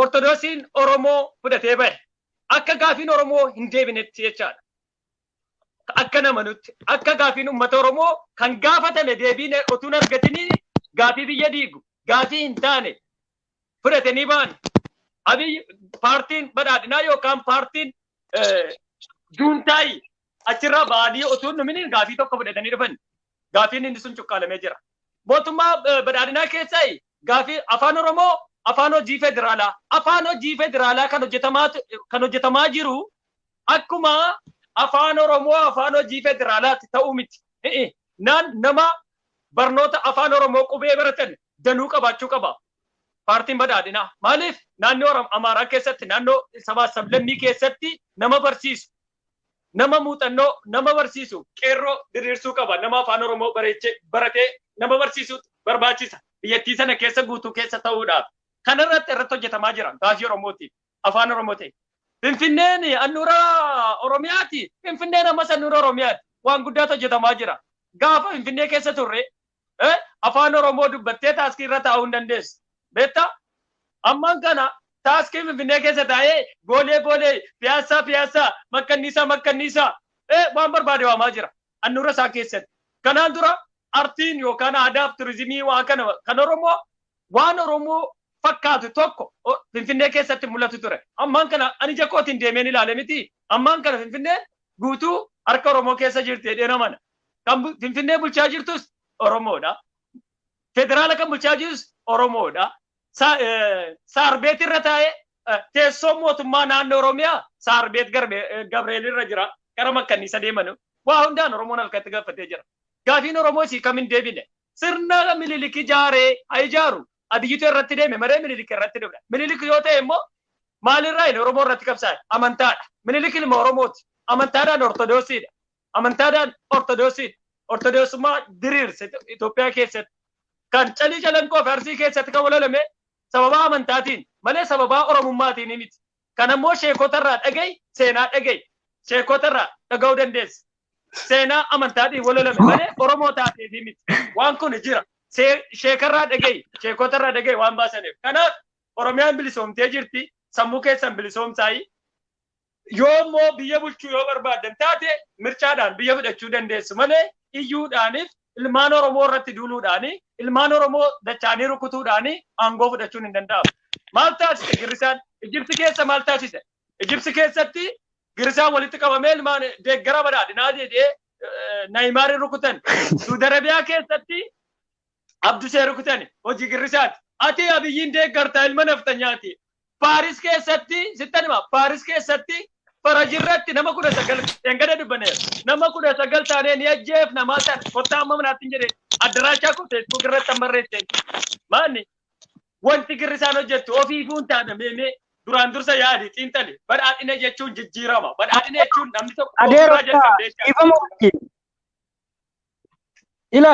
ortodoksiin Oromoo fudhatee bahe akka gaafiin Oromoo hin deebinetti jechaadha. Akka nama nutti akka gaafiin uummata Oromoo kan gaafatame deebiin otuun argatanii gaafii biyya diigu gaafii hin taane fudhatanii ba'an. Abiy paartiin badhaadhinaa yookaan paartiin juuntaayi achirraa ba'anii otuun numini gaafii tokko fudhatanii dhufan. Gaafiin inni sun cuqqaalamee jira. Mootummaa badhaadhinaa keessaa gaafii afaan Oromoo afaan hojii federaalaa kan hojjetamaa jiru akkuma afaan Oromoo afaan hojii federaalaatti ta'uu miti. Nama barnoota afaan Oromoo qubee baratan danuu qabaachuu qaba. Paartiin badhaadhinaa maaliif naannoo Amaaraa keessatti naannoo sabaa sablammii keessatti nama barsiisu nama muuxannoo nama barsiisu qeerroo diriirsuu qaba. Nama afaan Oromoo baratee nama barsiisuu barbaachisa. Biyyattii sana keessa guutuu keessa ta'uudhaaf. Kanarratti irratti hojjetamaa jira gaafii Oromooti afaan Oromooti. Finfinneen handhuura Oromiyaati. Finfinneen ammas handhuura Oromiyaati. Waan guddaatu hojjetamaa jira. Gaafa Finfinnee keessa turre afaan Oromoo dubbattee taaskii irra taa'uu hin dandeessu. Beektaa? Ammaan kana taaskii Finfinnee keessa taa'ee boolee piyaasaa makkanniisaa waan barbaade waamaa jira. Handhuura isaa keessatti. Kanaan dura artiin yookaan aadaa fi turizimii kan Oromoo waan Oromoo fakkaatu tokko Finfinnee keessatti mul'atu ture. Ammaan kana ani jakkootiin deemeen ilaale miti. Ammaan kana Finfinnee guutuu harka Oromoo keessa jirti jedhee namana. Kan Finfinnee bulchaa jirtus Oromoodha. Federaala kan bulchaa jirus Oromoodha. Saarbeet irra taa'ee teessoo mootummaa naannoo Oromiyaa Saarbeet Gabreel irra jira. Gara makkanniisa deemanu. Waa hundaan Oromoon halkatti gaafatee jira. Gaafiin Oromoo isii kam hin deebine. Sirna Minilik ijaaree haa ijaaru. Adiyyitu irratti deeme maree Minilik irratti deemna. Minilik yoo ta'e immoo maalirraa inni Oromoo irratti qabsaa'e? Amantaadha. Minilik ilma Oromooti. Amantaadhaan Ortodoksiidha. Amantaadhaan Ortodoksiidha. Ortodoksummaa diriirse Itoophiyaa keessatti. Kan calii calanqoo fi Arsii keessatti kan walalame sababaa amantaatiin malee sababaa Oromummaatiin miti. Kan ammoo sheekotarraa dhaga'i seenaa dhaga'i. Sheekotarraa dhaga'uu dandeessa. Seenaa amantaatiin walalame malee Oromoo taateef miti. Waan kun jira. Sheekarraa dhaga'i sheekotarraa dhaga'i waan baasaniif. Kanaaf Oromiyaan bilisoomtee jirti. Sammuu keessan bilisoomsaayi. Yoo immoo biyya bulchuu yoo barbaadan taate mirchaadhaan biyya fudhachuu dandeessu malee iyyuudhaaniif ilmaan Oromoo irratti duuluudhaani ilmaan Oromoo dachaanii rukutuudhaani aangoo fudhachuun hin danda'amu. Maal taasise Girisaan? Ijibsi keessa maal taasise? Ijibsi keessatti Girisaan walitti qabamee ilmaan deeggara badhaadhinaa jedhee Naayimaariin rukutan. Suudi Arabiyaa keessatti Abdusee rukutan hojii Girisaati. Ati Abiyyiin deeggartaa ilma naftanyaati. Paaris keessatti sittan hima Paaris keessatti farajirratti nama 19 engada dubbaneera. Nama 19 taanee ni ajjeef namaa ta'an kottaa amma manaatti hin jedhee addaraachaa kotee irratti ammarreesseen. Maanni wanti Girisaan hojjettu ofiifuun taana meemee duraan dursa yaadi xiinxali badhaadhina jechuun jijjiirama. Badhaadhina jechuun namni tokko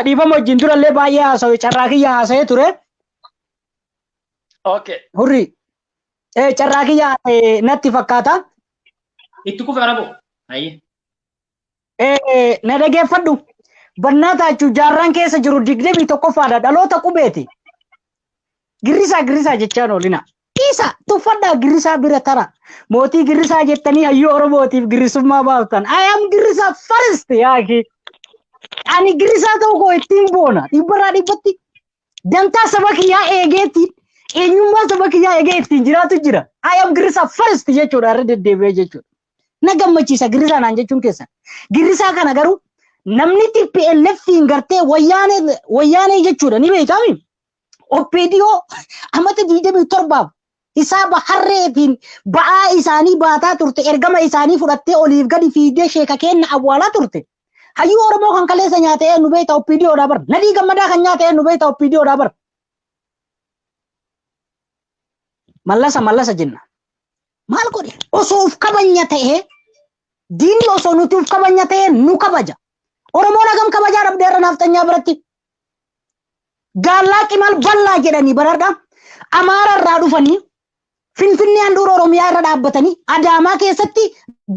dhiifama wajjin durallee baay'ee haasawee carraa kiyya haasa'ee ture. Okay. Hurri. Carraa kiyya natti fakkaata. Itti kufe arabo. Ayye. Na dhageeffadhu. Barnaataa jechuun jaarraan keessa jiru 21ffaadha dhaloota qubeeti. Girisaa jechaan oolina. Isa tuffadhaa Girisaa bira tara. Mootii Girisaa jettanii hayyuu Oromootiif Girisummaa baaftan. I am Girisaa first yaaki. Ani Girisaa ta'uu koo ittiin boona. Dhibbarraa dhibbatti. Dantaa saba kiyyaa eegeetiin. Eenyummaa saba kiyyaa eegee ittiin jiraatu jira. I am Girisaa first jechuudha irra deddeebi'ee jechuudha. Na gammachiisa Girisaa naan jechuun keessan. Girisaa kana garuu namni TPLF'n gartee wayyaanee jechuudha ni beekami. Opeediyoo amata 27 hisaaba harreetiin ba'aa isaanii baataa turte ergama isaanii fudhattee oliif gadi fiigdee sheeka kenna awwaalaa turte. Hayyuu Oromoo kan kaleessa nyaatee nu beekta Opeediyoodhaa bar. Nadii Gammadaa kan nyaatee nu beekta Opeediyoodhaa bar. Mallasa jenna. Maal godhe? Osoo uf kabanya ta'ee diinni osoo nuti uf kabanya ta'ee nu kabaja. Oromoon hagam kabajaa dhabdeerra naftanyaa biratti. Gaallaa qimal bal'aa jedhanii baradha. Amaara irraa dhufanii Finfinnee handhuura Oromiyaa irra dhaabbatanii Adaamaa keessatti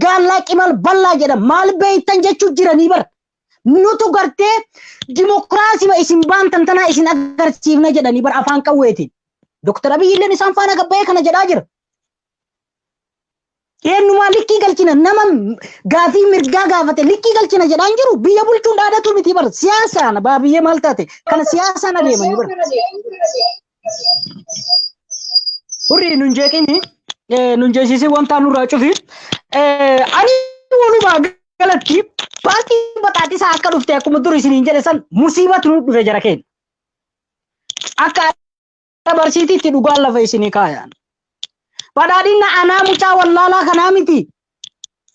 gaallaa qimal bal'aa jedhan maal beektan jechuu jiranii bara. Nutu gartee dimokiraasii isin baantan tanaa isin agarsiifna jedhanii bara afaan qawweetiin. Dr. Abiy illee isaan faana gabba'ee kana jedhaa jira. Eenyumaa likkii galchina nama gaafii mirgaa gaafate likkii galchina jedhaan jiru biyya bulchuun dhaadatu miti bara siyaasaan baabiyyee maal taate kana siyaasaan adeemanii bara. Hurrii nun jeeqini nun jeesisii wanta nurraa cufi ani walumaa galatti paartii badhaadhisaa akka dhufte akkuma dur isiniin jedhe san musiibatu nu dhufe jara keenya. Akka barsiitiitti dhugaan lafa isinii kaayaan. Badhaadhina anaa mucaa wallaalaa kanaa miti.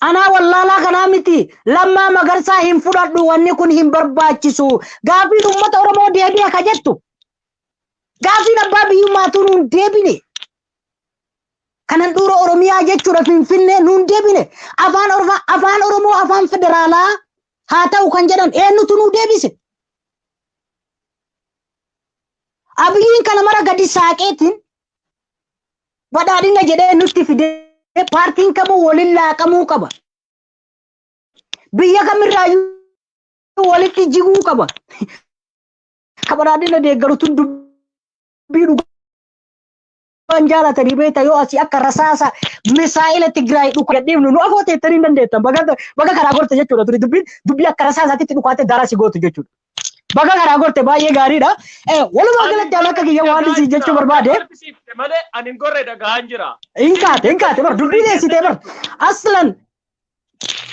Anaa wallaalaa kanaa miti. Lammaa Magarsaa hin fudhadhu wanni kun hin barbaachisu. Gaafiin uummata Oromoo deebi'e ka jettu. Gaafiin abbaa biyyummaatu nuun deebine. Kanan dhuura Oromiyaa jechuudha Finfinnee nuun deebine. Afaan Oromoo afaan federaalaa haa ta'u kan jedhan eenyutu nuu deebise. Abiyyiin kana mara gadi saaqeetiin badhaadhina jedhee nutti fidee paartiin kamuu waliin laaqamuu qaba. Biyya kamirraayyuu walitti jiguu qaba. Ka badhaadhina deeggarutu dubbii dhugaan jaalatanii beekta yoo asii akka rasaasa misaa'ila Tigraay dhuka jedheemnu nu afoo teettanii hin dandeettan. Baga karaa gorte jechuudha ture dubbii akka rasaasaatti dhukaate daraa si gootu jechuudha. Baga karaa gorte baay'ee gaariidha. Walumaa galatti akka kiyya waan isii jechuu barbaade. Malee ani hin gorre dhagahaan jira. Inkaate bar dubbii deessitee bar aslan.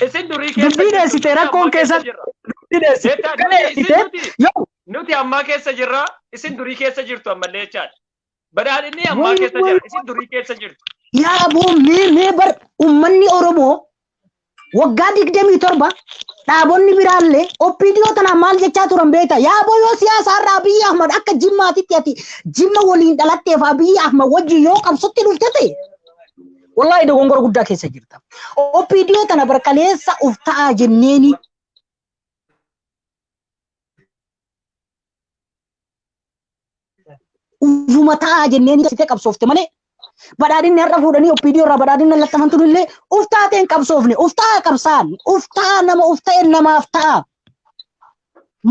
Isin durii keessa dubbii deessitee rakkoon keessa dubbii deessitee yoo nuti ammaa keessa jirra isin durii keessa jirtu ammallee jechaadha. Badhaadhinni ammaa keessa jira isin durii keessa jirtu. Yaa boo mee bar uummanni Oromoo waggaa 27 dhaabonni biraallee OPDO tana maal jechaa turan beekta. Yaa boo yoo siyaasa irraa Abiy Ahmad akka jimmaatitti ati jimma waliin dhalatteef Abiy Ahmad wajji yoo qabsotti dhufte ta'e wallahi dogongora guddaa keessa jirta. OPDO tana barkaleessa uf ta'aa jenneeni ufuma ta'aa jenneeni sitee qabsoofte malee badhaadhinni har'a fuudhanii OPDO irraa badhaadhinni lattafantu illee uf taateen qabsoofne uf ta'aa qabsaan uf ta'aa nama uf ta'e namaaf ta'a.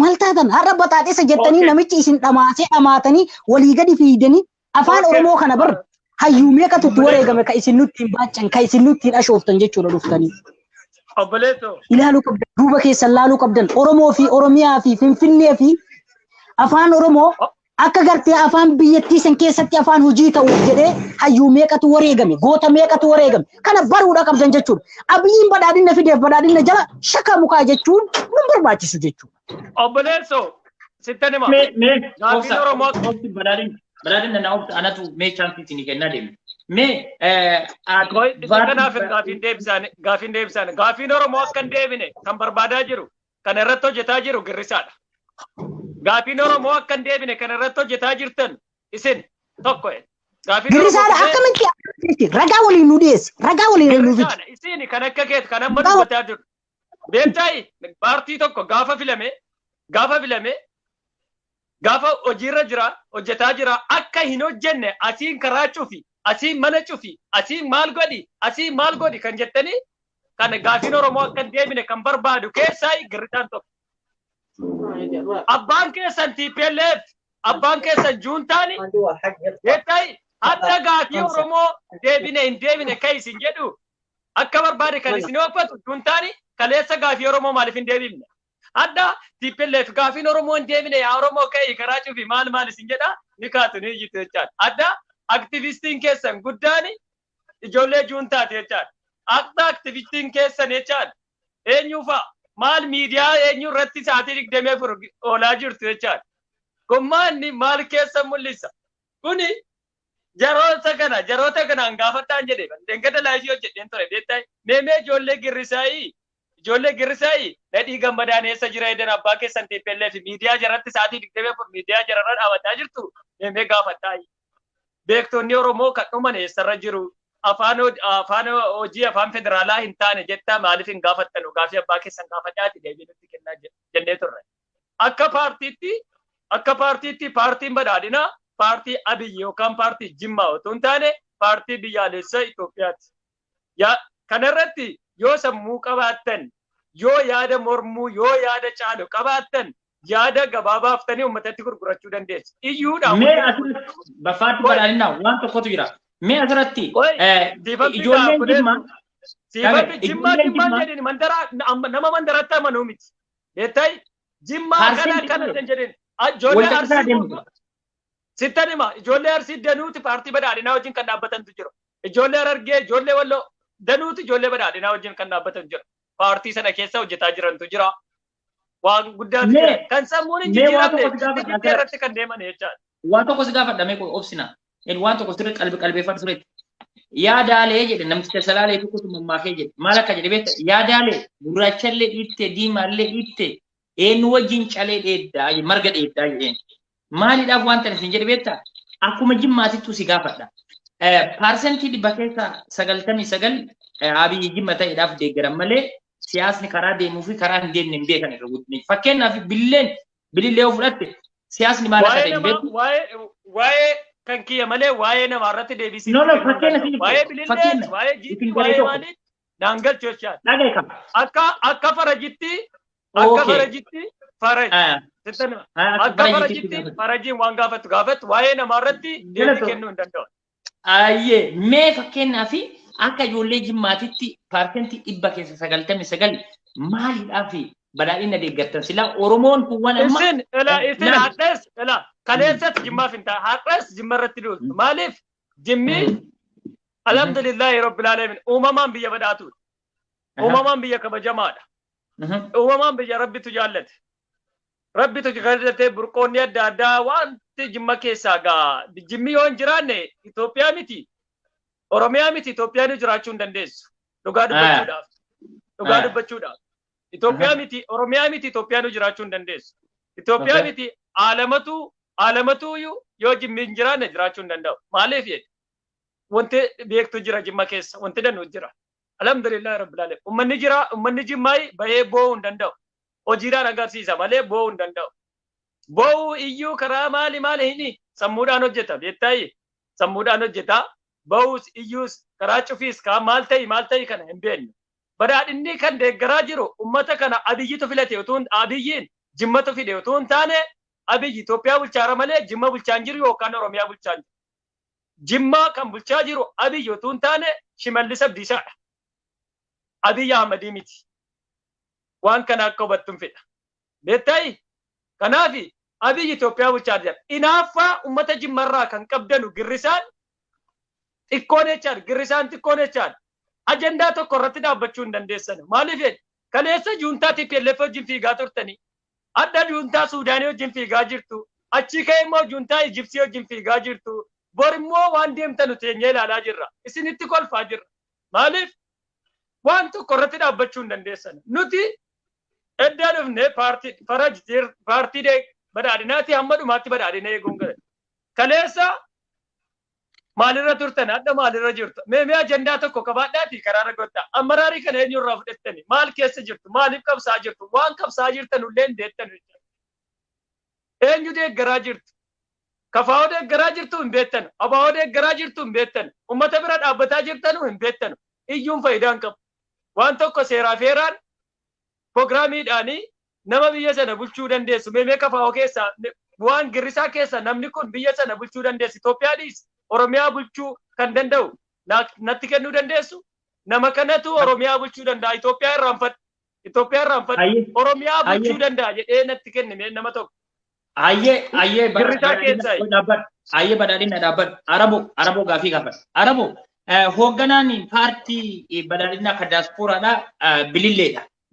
Maal taatan har'a badhaadhisa jettanii namichi isin dhamaatanii walii gadi fiidanii afaan Oromoo kana bar hayyuu meeqatu itti wareegame ka isin nutti hin baacan ka isin nutti hin ashooftan jechuudha dhuftanii. Obboleetoo. Ilaaluu qabdan duuba keessan laaluu qabdan Oromoo fi Oromiyaa fi Finfinnee fi afaan Oromoo akka gartee afaan biyyattii san keessatti afaan hojii ta'u jedhee hayyuu meeqatu wareegame goota meeqatu wareegame kana baruudha qabdan jechuudha. Abiyyiin badhaadhina fideef badhaadhina jala shaka mukaa jechuun nun barbaachisu jechuudha. Obboleessoo sitti nima. Gaafiin Oromoo badhaadhina na obsa anatu mee chaansii isin kennaa deemu. Mee kanaaf gaafiin deebisaan gaafiin Oromoo akka hin deebine kan barbaadaa jiru kan irratti hojjetaa jiru girrisaadha. Gaafiin Oromoo akka hin deebine kan irratti hojjetaa jirtan isin tokko. Girrisaadha akkamitti ragaa waliin nu dhiyeessi ragaa waliin nu fiti. Isin kan akka keeti kan amma dubbataa jiru. Beektayi paartii tokko gaafa filame gaafa hojiirra jira hojjetaa jira akka hin hojjenne asiin karaa cufi asiin mana cufi asiin maal godhi kan jettanii kan gaafiin Oromoo akka hin deebine kan barbaadu keessaa girrisaan tokko. Abbaan keessan TPLF abbaan keessan juuntaani beektayi hadda gaafii Oromoo deebine hin deebine kan isin jedhu akka barbaade kan isin oofatu juuntaani kaleessa gaafii Oromoo maaliif hin deebifne? Adda TPLF gaafiin Oromoo hin deebine yaa Oromoo ka'e karaa cufi maal isin jedha ni kaatu ni ijjitu jechaadha. Adda aktivistiin keessan guddaan ijoollee juuntaati jechaadha. Akka aktivistiin keessan jechaadha. Eenyu fa'a maal miidiyaa eenyu irratti sa'aatii 24 oolaa jirtu jechaadha. Gommaanni maal keessa mul'isa? Kuni jaroota kanaan gaafataan jedhee dengada laayisii hojjedheen ture beektaa meemee ijoollee girrisaayi nadhii gammadaan eessa jira edan abbaa keessan TPLF miidiyaa jaratti sa'aatii 24 miidiyaa jararra dhaabataa jirtu meemee gaafataa beektonni Oromoo kan dhuman eessarra jiru afaan hojii afaan federaalaa hin taane jettaa maaliif hin gaafattanu gaafii abbaa keessan gaafataati deebii nutti kennaa jennee turre. Akka paartiitti paartiin badhaadhinaa paartii Abiyyi yookaan paartii Jimmaa otoo hin taane paartii biyyaalessa Itoophiyaati. Kanarratti yoo sammuu qabaattan yoo yaada mormuu yoo yaada caalu qabaattan yaada gabaabaftanii uummatatti gurgurachuu dandeessu. Iyyuudha. Mee asirratti bafaatti badhaadhinaa waan tokkotu jira. Mee asirratti ijoolleen Jimmaa Siifatti Jimmaa jedhani nama mandaratti amanuu miti. Beektay Jimmaa kana jedhani ijoollee Arsii sittan hima ijoollee Arsii danuuti paartii badhaadhinaa wajjin kan dhaabbatantu jira. Ijoollee Harargee ijoollee Walloo danuuti ijoollee badhaadhinaa wajjin kan dhaabbatantu jira. Paartii sana keessa hojjetaa jirantu jira. Waan guddaa jira. Kan sammuun hin jijjiiramne irratti kan deeman jechaadha. Waan tokko si gaafadhamee obsina. Waan tokko sirri qalbeeffatu turetti. Yaadaalee jedhe namticha salaalee tokkotu mammaakee jedhe maal akka jedhe beekta yaadaalee gurraachallee dhiitte diimaallee dhiitte eenyu wajjin calee dheeddaa marga dheeddaa jedheen maaliidhaaf waan tan isin jedhe beekta akkuma Jimmaatittuu si gaafadha. Paarsentii dhibba keessa 99 Abiyyi Jimma ta'eedhaaf deeggaran malee siyaasni karaa deemuu fi karaa hin deemne hin beekan irra guddine. Fakkeenyaaf bilillee yoo fudhatte siyaasni maal akka ta'e hin beeku. Waa'ee kan kiyya malee waa'ee namaa irratti deebisii. No, fakkeenya si waa'ee bilillee waa'ee jiitii waa'ee maali daangalchoo jechaadha. Dhagee kam. Akka farajitti akka farajitti faraj. Akka farajitti farajiin waan gaafatu waa'ee namaa irratti deebii kennuu hin danda'u. Ayyee mee fakkeenyaaf akka ijoollee Jimmaatitti paarsentii dhibba keessa 99 maaliidhaaf badhaadhina deeggartan silaa Oromoon kun waan amma. Isin hadhees kaleessatti Jimmaaf hin ta'a hadhees Jimma irratti duultu maaliif Jimmi alhamdulillahi rabbil alamin uumamaan biyya badhaatuudha. Uumamaan biyya kabajamaadha. Uumamaan biyya rabbitu jaallate. Rabbitu jaallate burqoonni adda addaa wanti Jimma keessaa gaa Jimmi yoo hin jiraanne Itoophiyaa miti. Oromiyaa miti Itoophiyaan jiraachuu hin dandeessu. Dhugaa dubbachuudhaaf. Dhugaa dubbachuudhaaf. Itoophiyaa miti Oromiyaa miti Itoophiyaan jiraachuu hin dandeessu. Itoophiyaa miti aalamatu yoo Jimmi hin jiraanne jiraachuu hin danda'u. Maaliif jedhe? Wanti beektu jira Jimma keessa wanti danuu jira. Alhamdulillah rabbil alamin. Uummanni Jimmaa bahee boo'uu hin danda'u. Hojiidhaan agarsiisa malee boo'uu hin danda'u. Boo'uu iyyuu karaa maali hini sammuudhaan hojjeta beektaayi. Sammuudhaan hojjeta. Ba'uus iyyuus karaa cufiis kaa maal ta'i kana hin beekne. Badhaadhinni kan deeggaraa jiru ummata kana Abiyyitu filate utuun Abiyyiin Jimmatu fide utuun taane Abiyyi Itoophiyaa bulchaara malee Jimma bulchaan jiru yookaan Oromiyaa bulchaan jiru. Jimma kan bulchaa jiru Abiyyi utuun taane Shimallis Abdiisaadha. Abiyyi Ahmadii miti. Waan kana akka hubattuun fedha. Beektaayi? Kanaafi Abiyyi Itoophiyaa bulchaa jira. Inaaffaa ummata Jimmarraa kan qabdanu girrisaan xiqqoon jechaadha. Girrisaan xiqqoon jechaadha. Ajandaa tokko irratti dhaabbachuu hin dandeessan. Maaliif jedhe? Kaleessa juuntaa TPLF wajjin fiigaa turtanii. Adda juuntaa Suudaanii wajjin fiigaa jirtu. Achii ka'e immoo juuntaa Ijipsii wajjin fiigaa jirtu. Bor immoo waan deemtanu teenyee ilaalaa jirra. Isinitti kolfaa jirra. Maaliif? Waan tokko irratti dhaabbachuu hin dandeessan. Nuti eddaa dhufne paartii badhaadhinaati hamma dhumaatti badhaadhina eeguun gara. Kaleessa maalirra turtan adda maalirra jirtu mee ajandaa tokko qabaadhaati karaarra gotta amaraarii kana eenyurraa fudhattani maal keessa jirtu maaliif qabsaa jirtu waan qabsaa jirtan illee hin deettan eenyu deeggaraa jirtu kafaa'oo deeggaraa jirtu hin beektan abaa'oo deeggaraa jirtu hin beektan ummata bira dhaabbataa jirtanu hin beektan iyyuun faayidaan qabu waan tokko seeraa feeraan proogiraamiidhaanii nama biyya sana bulchuu dandeessu mee kafaa'oo keessaa waan girrisaa keessa namni kun biyya sana bulchuu dandeessu Itoophiyaadhiis Oromiyaa bulchuu kan danda'u natti kennuu dandeessu nama kanatu Oromiyaa bulchuu danda'a Itoophiyaa irraanfadhu Oromiyaa bulchuu danda'a jedhee natti kenne nama tokko. Ayyee badhaadhina dhaabbadhu Araboo gaafii gaafadhu Araboo hoogganaan paartii badhaadhinaa kan daaspooraadhaa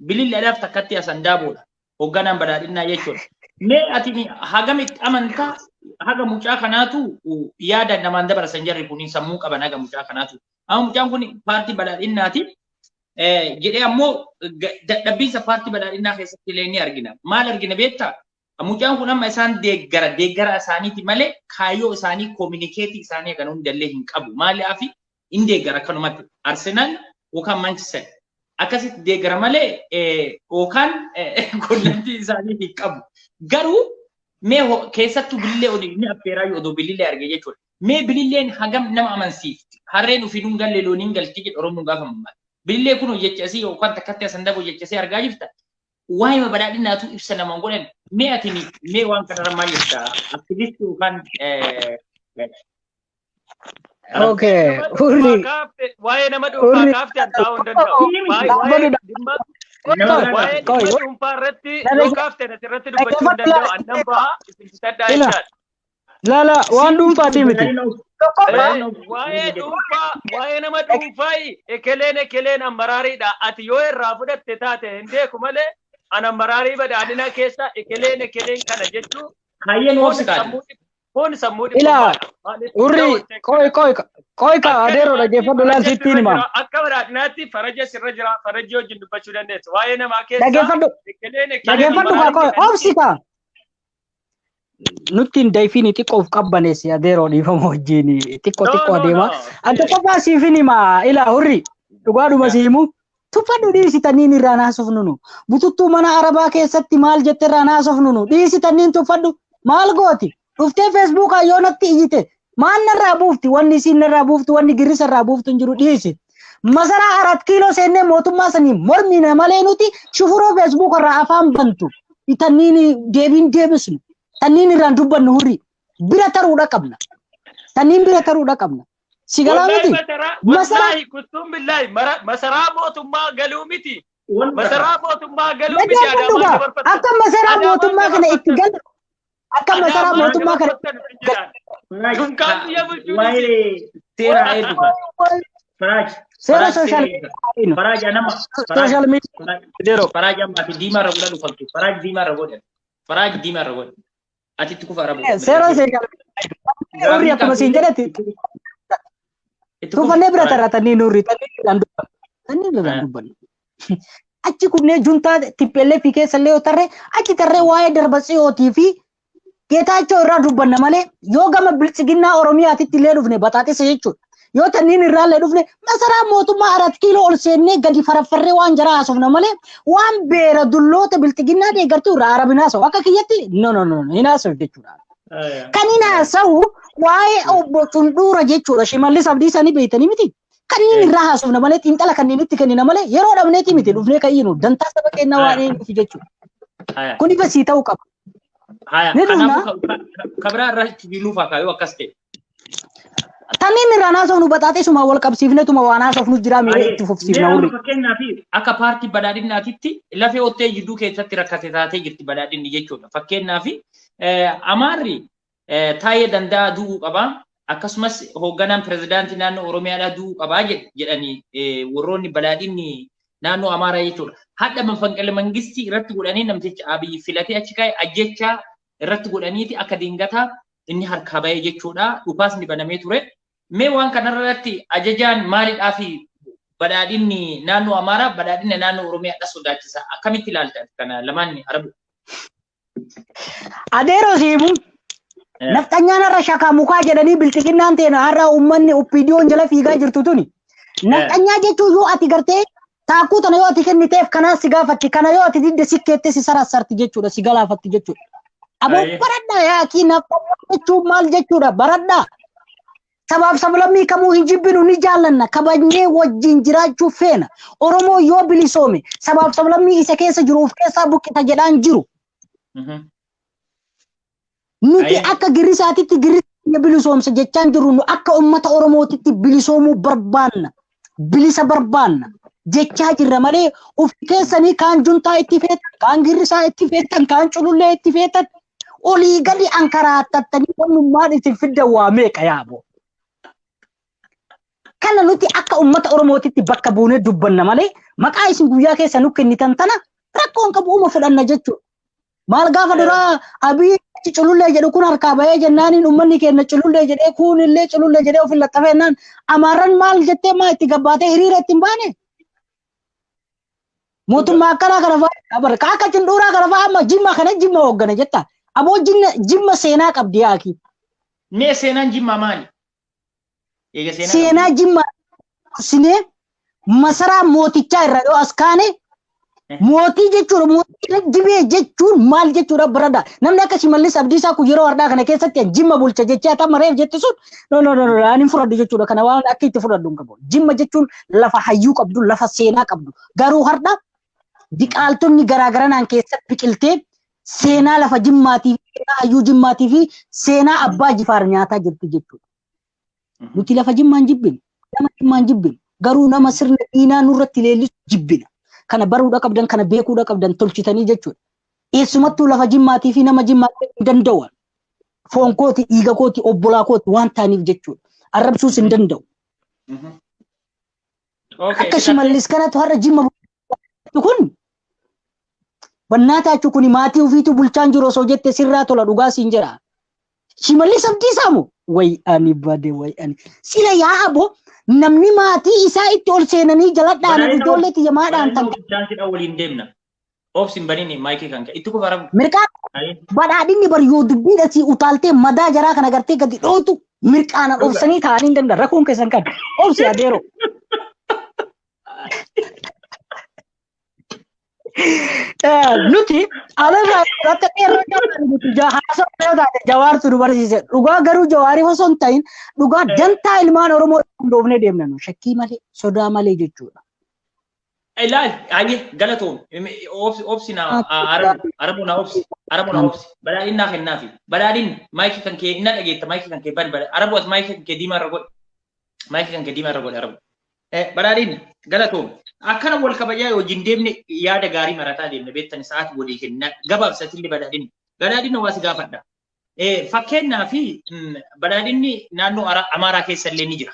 bililleedhaaf takkatti asandaaboodha hoogganaan badhaadhinaa jechuudha. Mee ati hagamitti amantaa haga mucaa kanaatu yaada namaan dabarsan jarri kun sammuu qaban haga mucaa kanaatu. Amma mucaan kun paartii badhaadhinaati jedhee ammoo dadhabbiinsa paartii badhaadhinaa keessatti illee ni argina. Maal argina beektaa? Mucaan kun amma isaan deeggara isaaniiti malee kaayyoo isaanii koominikeetii isaanii kan hundallee hin qabu. Maaliif hin deeggara akkanumatti Arsenaal yookaan Manchester akkasitti deeggara malee yookaan quunnamtii isaanii hin qabu. Garuu mee keessattuu bilillee ni affeeraa yoo oduu bilillee arge jechuudha. Mee bililleen hagam nama amansiifti. Harreen ofii nun galle looniin galtii jedhu Oromoon gaafa mammaadha. Bilillee kun hojjechasii yookaan takkatti asandaba hojjechasii argaa jirta. waa'ee badhaadhinaatu ibsa nama godhan mee ati mee waan kanarra maal jetta aktivisti yookaan Okay, hurri. Waa'ee nama dhuunfaa kaafte ta'uu hin danda'u. Waa'ee dhimma dhuunfaa irratti yoo kaafte asirratti dubbachuu hin danda'u. Annan ba'a isinfitadhaa jechaadha. Lala waan dhuunfaati miti. Waa'ee nama dhuunfaa ekeleen ammaraariidha. Ati yoo irraa fudhatte taate hin beeku malee an ammaraarii badhaadhinaa keessa ekeleen kana jechuun kaayeen oofsitaa. Kun sammuu Ila urri koi ka adeero dhaggeeffadhu laal sittiin hima. Akka badhaadhinaatti faraja sirra jira. Farajii wajjin dubbachuu dandeessa. Waa'ee namaa keessa dhaggeeffadhu ka koi oofsita. Nutti hin dayfiin xiqqoof qabbaneessi adeeroo dhiifama wajjin xiqqoo adeema. Adda qofaa siifin hima ila hurri dhugaadhuma si himu. Tuffadhu dhiisitaniin irraa naasofnunu. Bututtuu mana arabaa keessatti maal jette irraa naasofnunu. Dhiisitaniin tuffadhu maal gooti? Dhuftee Facebook yoo natti iyyite maal narraa buufti wanni isin narraa buuftu wanni girrisa irraa buuftu hin jiru dhiisi. Masaraa 4 kiiloo seennee mootummaa sanii mormina malee nuti shufuroo Facebook irraa afaan bantu. Tanniin deebiin deebisnu. Tanniin irraan dubbannu hurri. Bira taruudha qabna. Tanniin bira taruudha qabna. Sigalaa miti. Masaraa kutuun billahi masaraa mootummaa galuu miti. Masaraa mootummaa galuu miti adamaa dabarfatu. Akka masaraa mootummaa kana itti galu. Akka masaraa mootummaa kana dunkaan biyya bulchuu waa'ee seera eegufa. seera social media. Faraaj anama. Social media. Faraaj amma fi diimaa irra godhan uffattu. Faraaj diimaa irra godhan. Faraaj diimaa irra godhan. Ati itti kufa arabu. Seera social media. Urri akkuma siin jedhati. Tufannee bira tarratanii nurri tanii irraan dubbannu. Achi kunnee juntaa tippellee fi keessa illee yoo tarree achi tarree waa'ee darbasiyootii fi Geetaachoo irraa dubbanna malee yoo gama bilchiginnaa Oromiyaatitti illee dhufne baxaaxisa jechuudha. Yoo tanniin irraa illee dhufne masaraa mootummaa 4 kiiloo ol seennee gadi faraffarree waan jaraa haasofna malee waan beera dulloota bilchiginnaa deeggartuu irraa arabin haasa'u akka kiyyatti no hin haasa'u jechuudha. Kan hin haasa'u waa'ee obbo Cunduura jechuudha. Shimallis Abdiisaa ni beeytanii miti. Kan inni irraa haasofna malee xiinxala kanneen itti kennina malee yeroo dhabneeti miti dhufnee kayyinu dantaa saba kennaa waan inni jechuudha. Kun ifa sii ta'uu qaba. Haya, kanaafuu kabira irratti biluuf akka yoo akkas ta'e. Tanniin irraa haasofnu baxaaxisuma wal qabsiifnetuma waan haasofnu jira miidhee itti fufsiifna urri. Fakkeenyaaf akka paartii badhaadhinaatitti lafee ottee jidduu keessatti rakkate taatee jirti badhaadhinni jechuudha. Fakkeenyaaf Amaarri taa'ee danda'a du'uu qaba. Akkasumas hoogganaan pirezidaantii naannoo Oromiyaadhaa du'uu qaba jedhanii warroonni badhaadhinni naannoo Amaaraa jechuudha. Hadda mafanqala mangistii irratti godhanii namticha Abiyyi filatee achi kaa'e ajjechaa irratti godhaniiti akka dingataa inni harkaa bahee jechuudha. Dhukaasni banamee ture. Mee waan kanarratti ajajaan maalidhaa fi badhaadhinni naannoo Amaaraa badhaadhinni naannoo Oromiyaadha sodaachisa. Akkamitti ilaaltan kana lamaan arabu? Adeeroo siimu nafxanyaan irra shakaa mukaa jedhanii bilchiginnaan teena har'a uummanni oppiidiyoon jala fiigaa jirtu tuni. Nafxanyaa jechuun yoo ati gartee taakuu tana yoo ati kenniteef kanaa si gaafatti kana yoo ati didde sikkeettee si sarassarti jechuudha si galaafatti jechuudha. Aboo baradhaa yaakii nafxanyaa jechuun maal jechuudha baradhaa. Sabaaf sablammii kamuu hin jibbinu ni jaallanna kabajnee wajjin jiraachuu feena. Oromoo yoo bilisoome sabaaf sablammii isa keessa jiru of keessaa buqqita jedhaan jiru. Nuti akka girrisaatitti girrisa bilisoomsa jechaan jirru nu akka uummata Oromootitti bilisoomuu barbaanna. Bilisa barbaanna. Jechaa jirra malee of keessanii kaan juntaa itti feetan, kaan girrisaa itti feetan, kaan culullee itti feetan olii gadi ankaraatattanii onnummaan isin fidda waa meeqa yaaboo. Kana nuti akka uummata Oromootitti bakka buunee dubbanna malee maqaa isin guyyaa keessa nu kennitan tana rakkoon qabu uuma fudhanna jechuudha. Maal gaafa duraa Abiyyi culullee jedhu kun harkaa bahee jennaaniin uummanni keenya culullee jedhee kuunillee culullee jedhee ofin laxxafeennaan Amaarran maal jettee maa itti gabbaatee hiriira ittiin baane? Mootummaa akkanaa kana fa'aa akka Cunduuraa kana fa'aa amma jimma kana jimma hooggana jetta. Aboo jimma seenaa qabdi yaaki. Mee seenaan jimma maali? Seenaa jimma sinee masaraa mootichaa irra yoo as kaane mootii jechuudha mootii dibee jechuun maal jechuudha barada namni akka Shimallis Abdiisaa kun yeroo har'aa kana keessatti jimma bulcha jechaa tamma reef jetti sun no ani fudhadhu jechuudha kana waan akka itti fudhadhu hin qabu jimma jechuun lafa hayyuu qabdu lafa seenaa qabdu garuu har'a Biqaaltonni garaagaraa naan keessa biqiltee seenaa lafa jimmaatii fi seenaa hayyuu jimmaatii fi seenaa abbaa jifaar nyaataa jirti jechuudha. Nuti lafa jimmaan jibbina, nama jimmaan jibbina, garuu nama sirna diinaa nurratti leellisu jibbina. Kana baruudha qabdan, kana beekuudha qabdan tolchitanii jechuudha. Eessumattuu lafa jimmaatii fi nama jimmaatii hin danda'u. Foon kooti, dhiiga kooti, obbolaa kooti waan ta'aniif jechuudha. Arrabsuus hin danda'u. Akka Shimallis kanatu har'a jimma kun bannaataa kun maatii ofiitu bulchaan jiru osoo jette sirraa tola dhugaa siin jira. Shimallis Abdiisaa moo way ani bade way ani sila yaa abo namni maatii isaa itti ol seenanii jala dhaanan ijoollee tiyyamaadhaan tan bulchaan waliin deemna. Obsin banini maayikii kan itti kufaramu. Mirqaan badhaadhinni bari yoo dubbiidha si utaaltee madaa jaraa kana gartee gadi dhootu mirqaana obsanii taa'anii hin danda'an rakkoon keessan kan obsi adeero. Nuti alaabaa irratti dheeroo haasawaa jawaartu nu barsiise dhugaa garuu jawaariif osoo hin ta'in dhugaa dantaa ilmaan Oromoo hundoofnee deemna nu shakkii malee sodaa malee jechuudha. Ilaal ayyee galatoon obsi na arabu na obsi badhaadhinaa kennaafi badhaadhinni maayikii kan kee inna dhageetta maayikii kan kee ban arabu as maayikii kan kee diimaa irra godhe maayikii kan kee diimaa irra godhe arabu badhaadhinni galatoon akkana wal kabajaa wajjin deemne yaada gaarii marataa deemne beektan sa'aatii walii kenna gabaabsatillee badhaadhinni waa si gaafadha. Fakkeenyaa fi badhaadhinni naannoo Amaaraa keessa illee ni jira.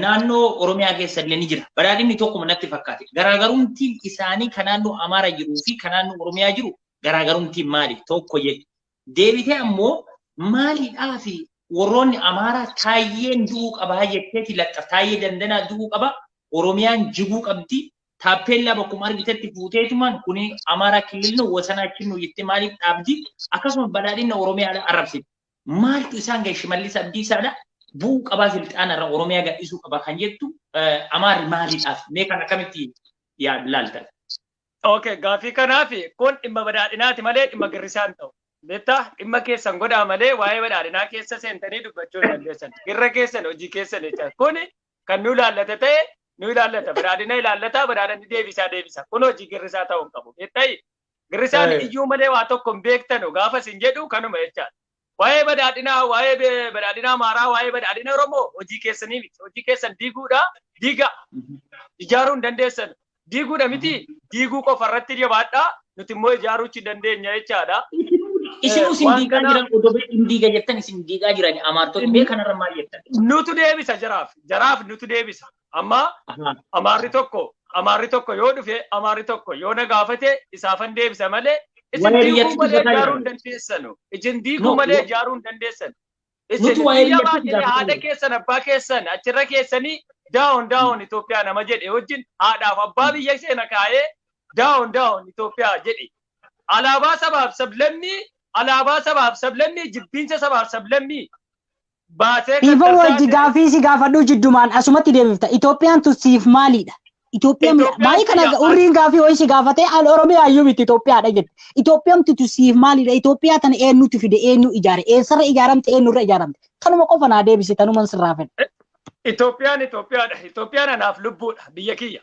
Naannoo Oromiyaa keessa illee ni jira. Badhaadhinni tokkuma natti fakkaate. Garaagarumtiin isaanii kan naannoo Amaaraa jiruu fi kan naannoo Oromiyaa jiru garaagarumtiin maali? Tokko jedhe. Deebitee ammoo maalidhaa fi warroonni Amaaraa taayyeen du'uu qaba jetteeti laxxaf taayyee dandanaa du'uu qaba. Oromiyaan jiguu qabdi taappellaa bakkuma argitetti fuuteetumaan kuni Amaaraa kililno wasanaa kinnu jettee maaliif dhaabdi akkasuma badhaadhinna Oromiyaa arrabsite maaltu isaan ga'e Shimallis Abdiisaadha bu'uu qabaa silxaanarra Oromiyaa gadhiisuu qaba kan jettu Amaarri maaliidhaaf mee kan akkamitti ilaaltan? Okay, gaafii kanaaf kun dhimma badhaadhinaati malee dhimma girrisaan ta'u. Beektaa dhimma keessan godhaa malee waa'ee badhaadhinaa keessa seentanii dubbachuu dandeessan. Girra keessan hojii keessan jecha kuni kan nu ilaallate ta'e nu ilaallata badhaadhina ilaallata badhaadhinni deebisa kun hojii girrisaa ta'uu qabu jettee girrisaan iyyuu malee waa tokko hin beektanu gaafa sin jedhu kanuma jechaadha. Waa'ee badhaadhinaa Amaaraa waa'ee badhaadhina Oromoo hojii keessanii miti hojii keessan diiguudha diiga ijaaruu hin dandeessan diiguudha miti diiguu qofa irratti jabaadhaa nuti immoo ijaaruu hin dandeenya jechaadha. Isin usin diigaa jiran odoo hin diiga jettan isin diigaa jiran Amaartonni mee kanarra maal jettan? Nutu deebisa jaraaf nutu deebisa. Amma Amaarri tokko yoo dhufe Amaarri tokko yoo na gaafate isaafan deebisa malee isin diiguu malee ijaaruu hin dandeessanu. Isin diiguu malee ijaaruu hin dandeessanu. Isin biyya baatee haadha keessan abbaa keessan achirra keessanii daawon Itoophiyaa nama jedhe wajjin haadhaaf abbaa biyya seena kaa'ee daawon Itoophiyaa jedhe. Alaabaa sabaaf sablammii jibbiinsa sabaaf sablammii baasee Ifa wajji gaafii si gaafadhu jiddumaan asumatti deebifta. Itoophiyaan tun siif maalidha? Itoophiyaan maali kana urriin gaafii wayii si gaafatee al Oromiyaa iyyuu miti Itoophiyaadha jette. Itoophiyaan tun siif maalidha? Itoophiyaa tana eenyutu fide eenyu ijaare? Eessarra ijaaramte eenyurra ijaaramte? Kanuma qofa naa deebisi tanuman sirraa fedha. Itoophiyaadha. Itoophiyaan anaaf lubbuudha biyya kiyya.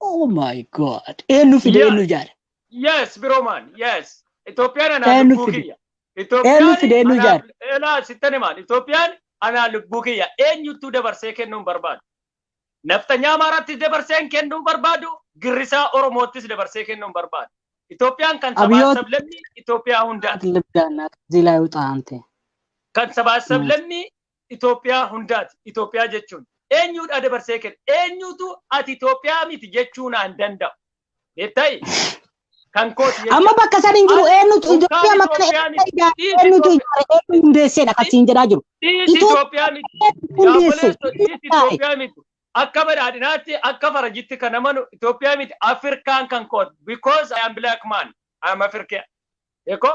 Oh my God. Eenyu fide eenyu ijaare? Yes, Biroman, yes. Itoophiyaan anaaf lubbuu kiyya. Itoophiyaan anaa lubbuu kiyya eenyutu dabarsee kennuu barbaadu. Naftanyaa Amaaraattis dabarsee kennuu barbaadu girrisaa Oromoottis dabarsee kennuu barbaadu. Itoophiyaan kan sabaa sablammii Itoophiyaa hundaati. Kan sabaa sablammii Itoophiyaa hundaati. Itoophiyaa jechuun eenyudha dabarsee kennu eenyutu ati Itoophiyaa miti jechuun naan danda'u. Beektai? Amma bakka san hin jiru eenyutu Itoophiyaa makana eenyutu ijaare hundeessedha akkasiin jedhaa jiru. Itoophiyaa miti. Akka badhaadhinaatti akka farajitti kan amanu Itoophiyaa miti Afrikaan kan koot because I am black man I am African. Eko?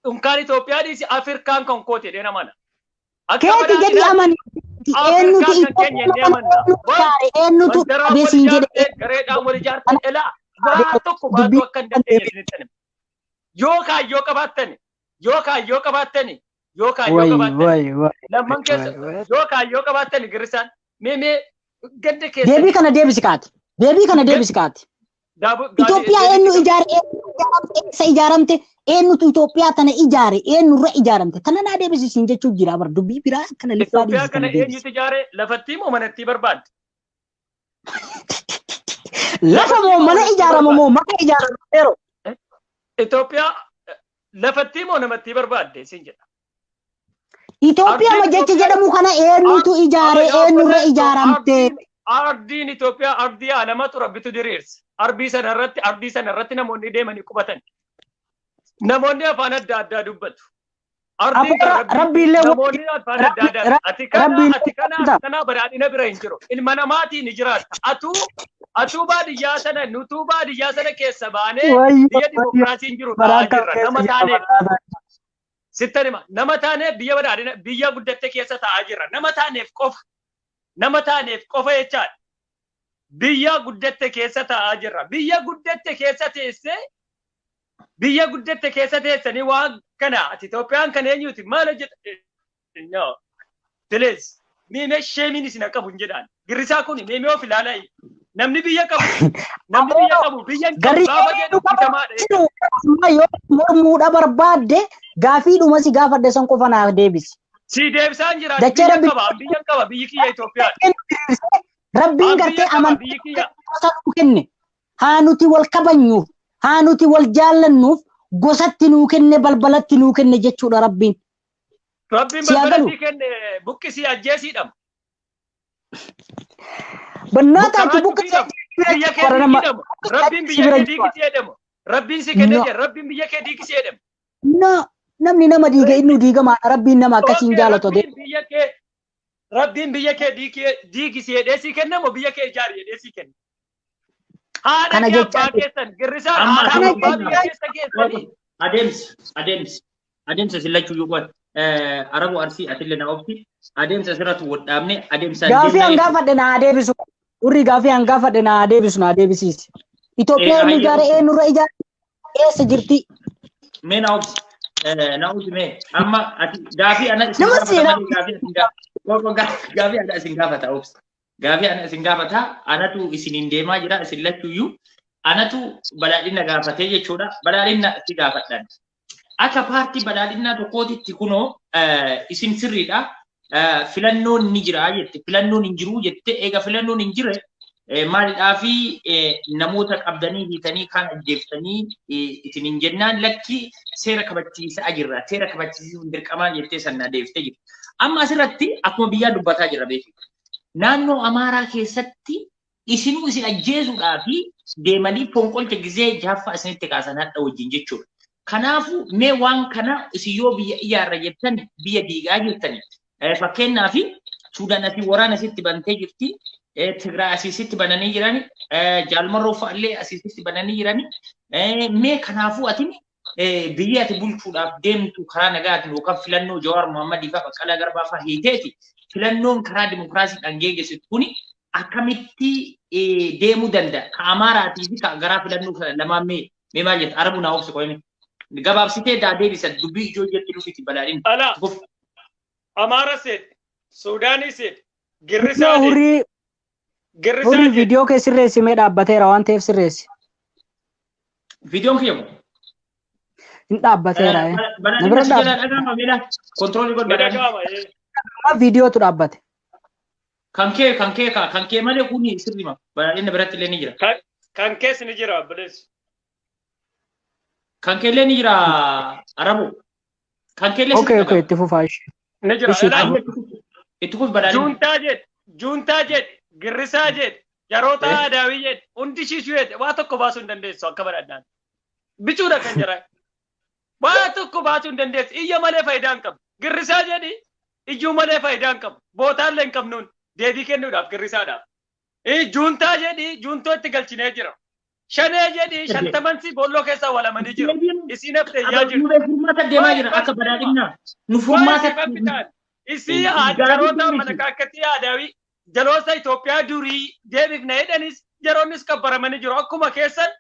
Unkaan Itoophiyaa dhiisi Afrikaan kan koot jedhee namana. Keeti jedhi amani. Eenyutu eenyutu adeesiin jedhe. Gareedhaan wal ijaartan elaa. Waa tokko baatu akka hin dandeenye yoo kaayyoo qabaattani lamman keessa yoo kaayyoo qabaattani girrisaan mee ganda keessa deebii kana deebisi kaati Itoophiyaa eenyu ijaare eessa ijaaramte eenyutu Itoophiyaa tana ijaare eenyurra ijaaramte tana naa deebisisin jechuun jira bar dubbii biraa kana lifaa Itoophiyaa kana eenyutu ijaare lafattii moo manatti barbaadde? lafa moo mana ijaarama moo maka ijaarama yeroo Itoophiyaa lafattii moo namatti barbaadde sin jedha. Itoophiyaa ma jecha jedhamu kana eenyutu ijaare eenyurra ijaaramte ardiin Itoophiyaa ardii alamatu rabbitu diriirse. Ardii sana irratti namoonni deemanii qubatan. Namoonni afaan adda addaa dubbatu. Rabbiillee namoonni afaan adda addaa ati kana badhaadhina bira hin jiru. Ilma namaatiin ni jiraata. Atuu baadiyyaa sana nutuu baadiyyaa sana keessa baanee biyya dimokiraasiin jiru ta'aa jirra. Nama taaneef sittan hima nama taaneef biyya badhaadhina biyya guddatte keessa ta'aa jirra. Nama taaneef qofa jechaadha. Biyya guddatte keessa ta'aa jirra. Biyya guddatte keessa teessanii waan kana ati Itoophiyaan kan eenyuti maal jedha? No. Please. Miimee sheemiin isin qabu hin jedhaan. Girrisaa kun miimee of ilaalaa. Namni biyya qabu biyyan qabu gaafa jedhu bitamaadha. yoo mormuudha barbaadde gaafiidhuma si gaafadhe san qofa naa deebisi. Si deebisaan jira biyyan qaba biyyi kiyya Itoophiyaa. Rabbiin gartee amantaa kenne haa nuti wal kabanyuuf haa nuti wal jaallannuuf gosatti nuu kenne balbalatti nuu kenne jechuudha rabbiin. Rabbiin balbalatti kenne buqqisii ajjeesiidhama. Bannoota ati buqqisii biyya kee diigidhamu. Rabbiin biyya kee diigisee jedhamu. Rabbiin si kenne jedha. Rabbiin biyya kee diigisee jedhamu. No, namni nama diiga inni diigama rabbiin nama akkasiin jaalatu. Rabbiin biyya kee diigisee jedhee si kennamu biyya kee ijaari jedhee si kenna. Kana jecha girrisaan haadha biyya keessa keessanii. Adeemsa sillachuu yuuqan Arabu Arsii atillee na ofti adeemsa sirratti wodhaabne adeemsa gaafii hangaafadhe na deebisu urri gaafii hangaafadhe na deebisu na deebisiisi. Itoophiyaa eenyu ijaare eenyurra ijaare eessa jirti? Mee na ofti mee amma ati gaafii ana isin gaafata ofti. Gaafii ana isin gaafata anatu isiniin deemaa jira isin lachuuyyuu anatu badhaadhina gaafatee jechuudha badhaadhina itti gaafadhan. Akka paartii badhaadhinaa tokkootitti kunoo isin sirriidha. Filannoon ni jira jette filannoon hin jiru jette eega filannoon hin jire maalidhaa fi namoota qabdanii hiitanii kaan ajjeeftanii isin hin jennaan lakki seera kabachiisaa jirra seera kabachiisuun dirqamaa jettee sannaa deeftee jirti. Amma asirratti akkuma biyyaa dubbataa jira beeku. Naannoo Amaaraa keessatti isinuu isin ajjeesuudhaa fi deemanii fonqolcha gizee jaaffaa isinitti kaasan hadha wajjin jechuudha. Kanaafuu mee waan kana isin yoo biyya ijaarra jettan biyya diigaa jirtani. Fakkeenyaaf Suudaan asii waraana asitti bantee jirti. Tigraay asiisitti bananii jirani. Jaalmarroo fa'aallee asiisitti bananii jirani. Mee kanaafuu atin biyya ati bulchuudhaaf deemtu karaa nagaatiin yookaan filannoo Jawaar Mohammadii fa'aa Baqqalaa Garbaa fa'aa hiiteeti. Filannoon karaa dimokiraasiidhaan geggeessitu kuni akkamitti deemuu danda'a? Ka Amaaraatii fi garaa filannoo lamaan mee maal jetta? Arabu naa obsi qoyme. Gabaabsitee deebisa dubbii ijoo jetti dhufiitti badhaadhin. Amaara seet, Suudaanii seet, Girrisaa Hurii viidiyoo kee sirreessi mee dhaabbateera waan ta'eef sirreessi. Viidiyoon kiyyamu? Hin dhaabbateera. Badhaadhina si jala dhagaama miidha. Kontiroolii godhu badhaadhina. Viidiyootu dhaabbate. Kan kee malee kuni sirrima. Badhaadhina biratti illee ni jira. Kan kees ni jira bilees. Kan keellee ni jira Arabu. Kan keellee Okay, itti fufaa ishee. Ni jira. Itti fuf badhaadhina. Juuntaa jedhe, Girrisaa jedhe, Jaroota Adaawii jedhe, hundi shiishuu jedhe waa tokko baasuu hin dandeessu akka badhaadhaan. Bichuudha kan jira. Waa tokko baasuu hin dandeessu. Iyya malee faayidaa hin qabu. Girrisaa jedhi iyyuu malee faayidaa hin qabu. Bootaallee hin qabnuun deebii kennuudhaaf Girrisaadhaaf. Juuntaa jedhi juuntoo itti galchinee jira. Shanee jedhi shantamansi boolloo keessaa walamanii jiru. Isiin haftee yaa jiru. Furmaata deemaa jira akka badhaadhinaa. Nu furmaata. Isii jaroota malakaakkatii Adaawii jaloota Itoophiyaa durii deebifna jedhanis jaroonnis qabbaramanii jiru. Akkuma keessan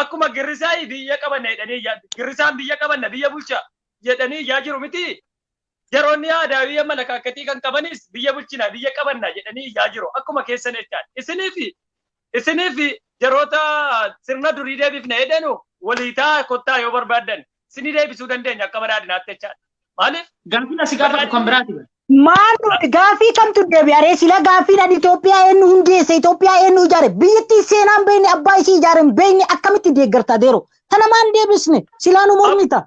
akkuma Girrisaa biyya qabanna jedhanii Girrisaan biyya qabanna biyya bulcha jedhanii yaa jiru miti. Jaroonni Adaawii malakaakkatii kan qabanis biyya bulchina biyya qabanna jedhanii yaa jiru. Akkuma keessan jechaadha. Isiniif jaroota sirna durii deebifna jedhanu waliitaa kottaa yoo barbaadan sini deebisuu dandeenya akka badhaadhinaatti jechaadha. Maaliif? Gaaffiin asii gaafatu kan biraati. Maanu gaafii kamtu deebi'are sila gaafiidhaan Itoophiyaa eenyu hundeesse Itoophiyaa eenyu ijaare biyyattii seenaan beekne abbaa ishii ijaare beekne akkamitti deeggartaa deero tana maan deebisne silaanu mormita.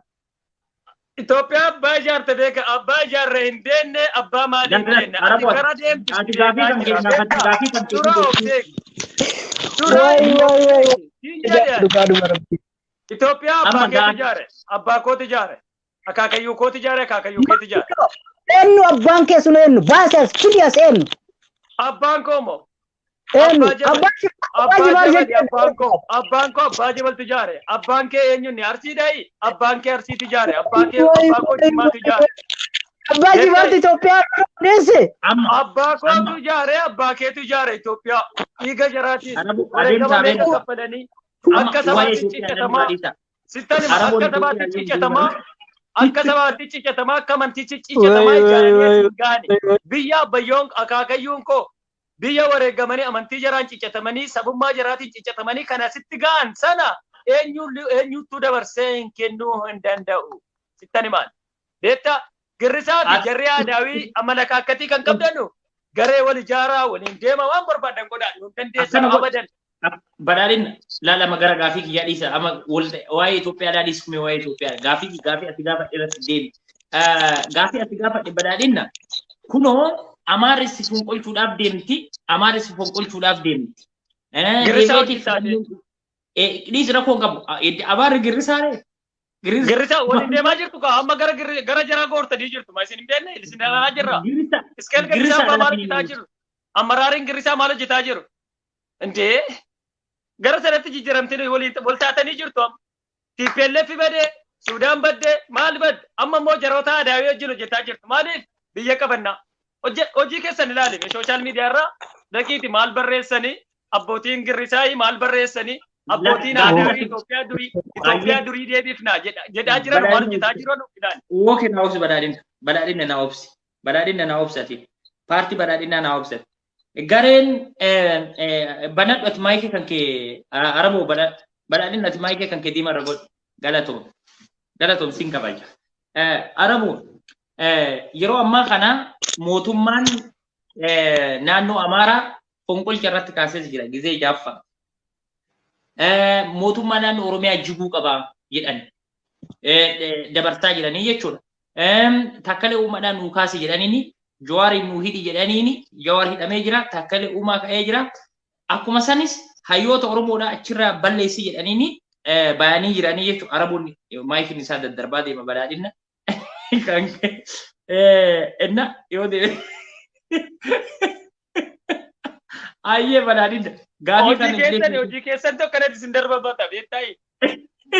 Itoophiyaa abbaa ijaarte beeka abbaa ijaarre hin deenne abbaa maaliin deenne ati gara deemtu ati gaafii kan keenya gaafii kan Itoophiyaa abbaa keetu ijaare abbaa kootu ijaare akaakayyuu kootu ijaare akaakayyuu keetu ijaare. Eenyu abbaan keessu eenyu baasas fidias eenyu. Abbaan koo moo eenyu abbaan koo abbaa jabaltu ijaare abbaan kee eenyu ni arsiidhayi abbaan kee arsiitu ijaare abbaan koo jimaatu ijaare. Abbaa jibaatu Itoophiyaa hundeesse. Abbaa kootu ijaare abbaa keetu ijaare Itoophiyaa dhiiga jaraatiin kaffalanii akka sabaatti ciccatamaa sittani akka sabaatti ciccatamaa akka sabaatti ciccatamaa akka amantichi ciccatamaa ijaaranii gaani biyya abbayyoon akaakayyuun koo biyya wareegamanii amantii jaraan ciccatamanii sabummaa jaraatiin ciccatamanii kana sitti ga'an sana eenyutu dabarsee hin kennuu hin danda'u sittani maal beekta girrisaa fi jarri aadaawii amalaka akkatii kan qabdanu garee wal ijaaraa waliin deema waan barbaadan godhaa nu dandeessan abadan. Badhaadhin laalama gara gaafii kiyyaa dhiisa amma waa'ee Itoophiyaa dhaadhiis kume waa'ee Itoophiyaa gaafii ati gaafadhe irratti deebi. Gaafii ati gaafadhe badhaadhinna kunoo Amaarissi fonqolchuudhaaf deemti Amaarissi fonqolchuudhaaf deemti. Dhiis rakkoon qabu abaarri girrisaaree. Girrisaa waliin deemaa jirtu kaa amma gara jaraa goortanii jirtu maa isin hin beekne isin ilaalaa jirra. Iskeel girrisaa maal hojjetaa jiru? Ammaraariin girrisaa maal hojjetaa jiru? Indee gara sanatti jijjiiramtanii wal taatanii jirtu amma. TPLF badee Sudaan badee maal badde amma immoo jaroota aadaawii wajjin hojjetaa jirtu maaliif biyya qabannaa hojii keessan ilaalime sooshaal miidiyaa irraa daqiiqi maal barreessanii abbootiin girrisaa maal barreessanii abbootiin aadaawii Itoophiyaa durii deebifnaa jedhaa jiran maal hojjetaa jiran ilaali. Wooke na obsi badhaadhinna na obsati paartii badhaadhinna na obsati. Gareen banadhu ati maayikii kan kee Araboo badhaadhinna ati maayikii kan kee diimarra godhu galatoom siin kabaja. Araboo yeroo ammaa kana mootummaan naannoo Amaaraa fonqolcha irratti kaasee jira gizee jaaffaa. Mootummaa naannoo Oromiyaa jiguu qabaa jedhan dabarsaa jedhanii jechuudha. Takkalee uummadhaan nuu kaase jedhanii Jawaari nuu hidhi jedhanii Jawaar hidhamee jira takkalee uumaa ka'ee jira. Akkuma sanis hayyoota Oromoodhaa achirraa balleessi jedhanii bayanii jiranii jechuudha. Araboonni maayikiin isaa daddarbaa deema badhaadhinna. Enna yoo deeme ayyee badhaadhinna. Hojii keessan tokko kanatti isin darbata beektayi.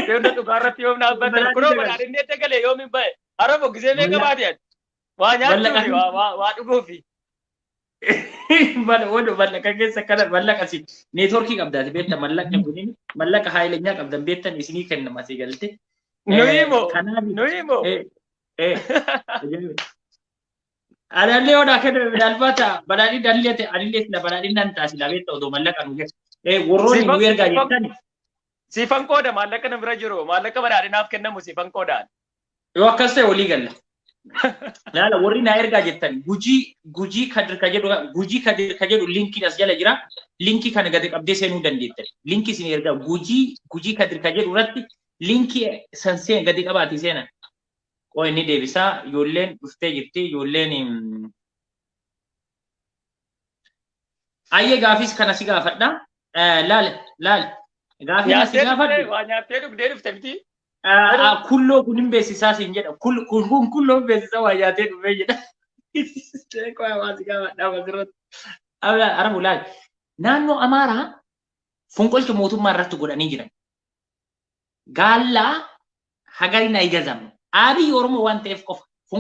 Deemna dhugaarratti yoom dhaabbatan kunoo badhaadhinni edda galee yoom hin bahe Araboo gizee meeqa baate waa nyaachuufi waa dhuguufi. Mallaqa keessa kana mallaqasi neetworkii qabdaati beekta mallaqni kunin mallaqa haayilenyaa qabdan beektan isinii kennama asii galte. Nuyi moo. Adallee odaa kenna midhaalbata badhaadhii dalleete adillee sila badhaadhii nan taasila beekta odoo mallaqa nu geessu. Warroonni nu ergaa jettani. Siifan qooda maallaqa na bira jiru maallaqa badhaadhinaaf kennamu siifan qoodaan. Yoo akkas ta'e walii galla. Laala warri na ergaa jettan gujii kadir ka jedhu linkiin as jala jira. Linkii kana gadi qabdee seenuu dandeettan. Linkii isin ergaa gujii kadir ka jedhu irratti linkii sanseen gadi qabaati seenan. Qoy ni deebisaa ijoolleen dhuftee jirti ijoolleen ayyee gaafis kana si gaafadha. Laal gaafii si gaafadhu. Waa nyaattee dhugdee dhufte miti. Kulloo kun hin beeksisaa siin jedha. Kun kulloo beeksisaa waa nyaatee dhufee jedha. Qoy waa si gaafadha asirratti. Arabu laal naannoo Amaaraa fonqolcha mootummaa irratti godhanii jiran. Gaallaa hagari na igazam. Abiy Oromoo waan ta'eef qofa.